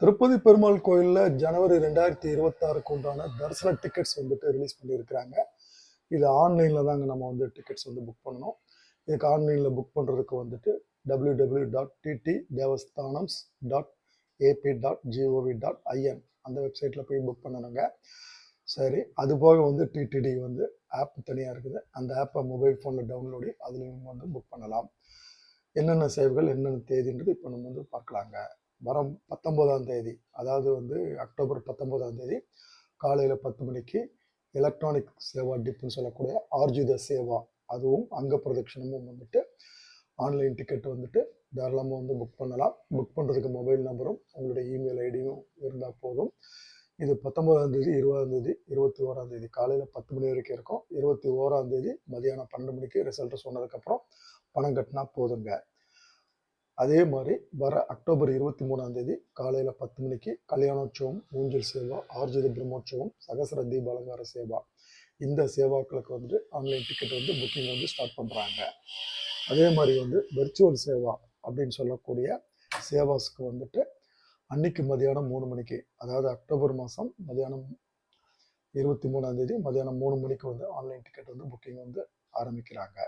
திருப்பதி பெருமாள் கோயிலில் ஜனவரி 2026க்கு உண்டான தரிசன டிக்கெட்ஸ் வந்துட்டு ரிலீஸ் பண்ணியிருக்கிறாங்க. இது ஆன்லைனில் தாங்க நம்ம வந்து டிக்கெட்ஸ் வந்து புக் பண்ணணும். இதுக்கு ஆன்லைனில் புக் பண்ணுறதுக்கு வந்துட்டு www.ttdevasthanams.ap.gov.in அந்த வெப்சைட்டில் போய் புக் பண்ணணுங்க. சரி, அது போக வந்து டிடிடி வந்து ஆப் தனியாக இருக்குது. அந்த ஆப்பை மொபைல் ஃபோனில் டவுன்லோடு அதுலேயும் வந்து புக் பண்ணலாம். என்னென்ன சேவைகள் என்னென்ன தேதின்றது இப்போ நம்ம வந்து பார்க்கலாங்க. வரும் 19ஆம் தேதி, அதாவது வந்து அக்டோபர் 19ஆம் தேதி காலையில் 10 மணிக்கு எலக்ட்ரானிக் சேவா டிப்புன்னு சொல்லக்கூடிய ஆர்ஜித சேவா, அதுவும் அங்க பிரதட்சணமும் வந்துட்டு ஆன்லைன் டிக்கெட் வந்துட்டு தாராளமாக வந்து புக் பண்ணலாம். புக் பண்ணுறதுக்கு மொபைல் நம்பரும் உங்களுடைய இமெயில் ஐடியும் இருந்தால் போதும். இது 19ஆம் தேதி, 20ஆம் தேதி, 21ஆம் தேதி காலையில் 10 மணி வரைக்கும் இருக்கும். 21ஆம் தேதி மதியானம் 12 மணிக்கு ரிசல்ட் சொன்னதுக்கப்புறம் பணம் கட்டினா போதுங்க. அதே மாதிரி வர அக்டோபர் 23ஆம் தேதி காலையில் 10 மணிக்கு கல்யாணோற்சவம், ஊஞ்சல் சேவா, ஆர்ஜித பிரம்மோற்சவம், சகசர தீப அலங்கார சேவா, இந்த சேவாக்களுக்கு வந்து ஆன்லைன் டிக்கெட் வந்து புக்கிங் வந்து ஸ்டார்ட் பண்ணுறாங்க. அதே மாதிரி வந்து வெர்ச்சுவல் சேவா அப்படின்னு சொல்லக்கூடிய சேவாஸ்க்கு வந்துட்டு அன்னைக்கு மதியானம் 3 மணிக்கு, அதாவது அக்டோபர் மாதம் மதியானம் 23ஆம் தேதி மதியானம் 3 மணிக்கு வந்து ஆன்லைன் டிக்கெட் வந்து புக்கிங் வந்து ஆரம்பிக்கிறாங்க.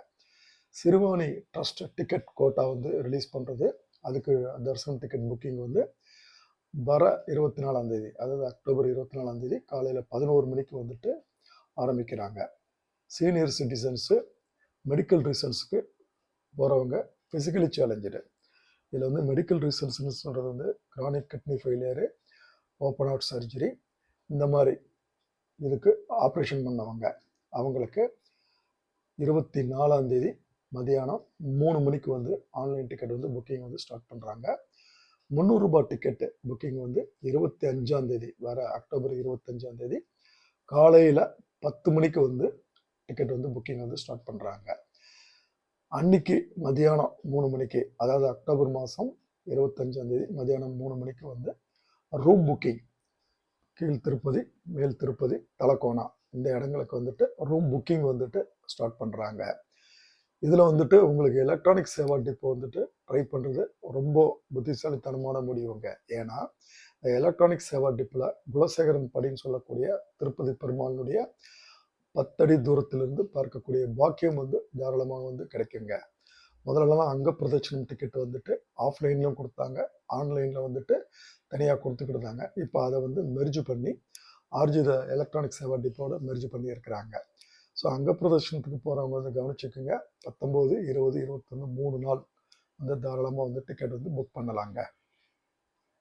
சிறுவாணி ட்ரஸ்ட் டிக்கெட் கோட்டா வந்து ரிலீஸ் பண்ணுறது, அதுக்கு தரிசனம் டிக்கெட் புக்கிங் வந்து வர 24ஆம் தேதி, அதாவது அக்டோபர் 24ஆம் தேதி காலையில் 11 மணிக்கு வந்துட்டு ஆரம்பிக்கிறாங்க. சீனியர் சிட்டிசன்ஸு, மெடிக்கல் ரீசன்ஸுக்கு போகிறவங்க, ஃபிசிக்கலி சேலஞ்சடு, இதில் வந்து மெடிக்கல் ரீசன்ஸ்னு சொல்கிறது வந்து chronic kidney failure, open heart surgery, இந்த மாதிரி இதுக்கு ஆப்ரேஷன் பண்ணவங்க, அவங்களுக்கு 24ஆம் தேதி மதியானம் 3 மணிக்கு வந்து ஆன்லைன் டிக்கெட் வந்து புக்கிங் வந்து ஸ்டார்ட் பண்ணுறாங்க. 300 ரூபாய் டிக்கெட்டு புக்கிங் வந்து 25ஆம் தேதி, வர அக்டோபர் 25ஆம் தேதி காலையில் 10 மணிக்கு வந்து டிக்கெட் வந்து புக்கிங் வந்து ஸ்டார்ட் பண்ணுறாங்க. அன்னைக்கு மதியானம் 3 மணிக்கு, அதாவது அக்டோபர் மாதம் 25ஆம் தேதி மதியானம் 3 மணிக்கு வந்து ரூம் புக்கிங், கீழ் திருப்பதி, மேல் திருப்பதி, தலக்கோணா இந்த இடங்களுக்கு வந்துட்டு ரூம் புக்கிங் வந்துட்டு ஸ்டார்ட் பண்ணுறாங்க. இதில் வந்துட்டு உங்களுக்கு எலக்ட்ரானிக் சேவா டிப்போ வந்துட்டு ட்ரை பண்ணுறது ரொம்ப புத்திசாலித்தனமான முடிவுங்க. ஏன்னா எலக்ட்ரானிக் சேவா டிப்பில் குலசேகரன் படின்னு சொல்லக்கூடிய திருப்பதி பெருமாளுடைய 10 அடி தூரத்திலிருந்து பார்க்கக்கூடிய பாக்கியம் வந்து தாராளமாக வந்து கிடைக்குங்க. முதல்லலாம் அங்க பிரதட்சணம் டிக்கெட் வந்துட்டு ஆஃப்லைன்லையும் கொடுத்தாங்க, ஆன்லைனில் வந்துட்டு தனியாக கொடுத்துக்கிட்டு இருந்தாங்க. இப்போ அதை வந்து மெர்ஜ் பண்ணி ஆர்ஜித எலக்ட்ரானிக் சேவா டிப்போட மெர்ஜ் பண்ணி இருக்கிறாங்க. ஸோ அங்க பிரதர்ஷனத்துக்கு போகிறவங்க வந்து கவனிச்சுக்குங்க. 19, 20, 21 3 நாள் வந்து தாராளமாக வந்து டிக்கெட் வந்து புக் பண்ணலாங்க.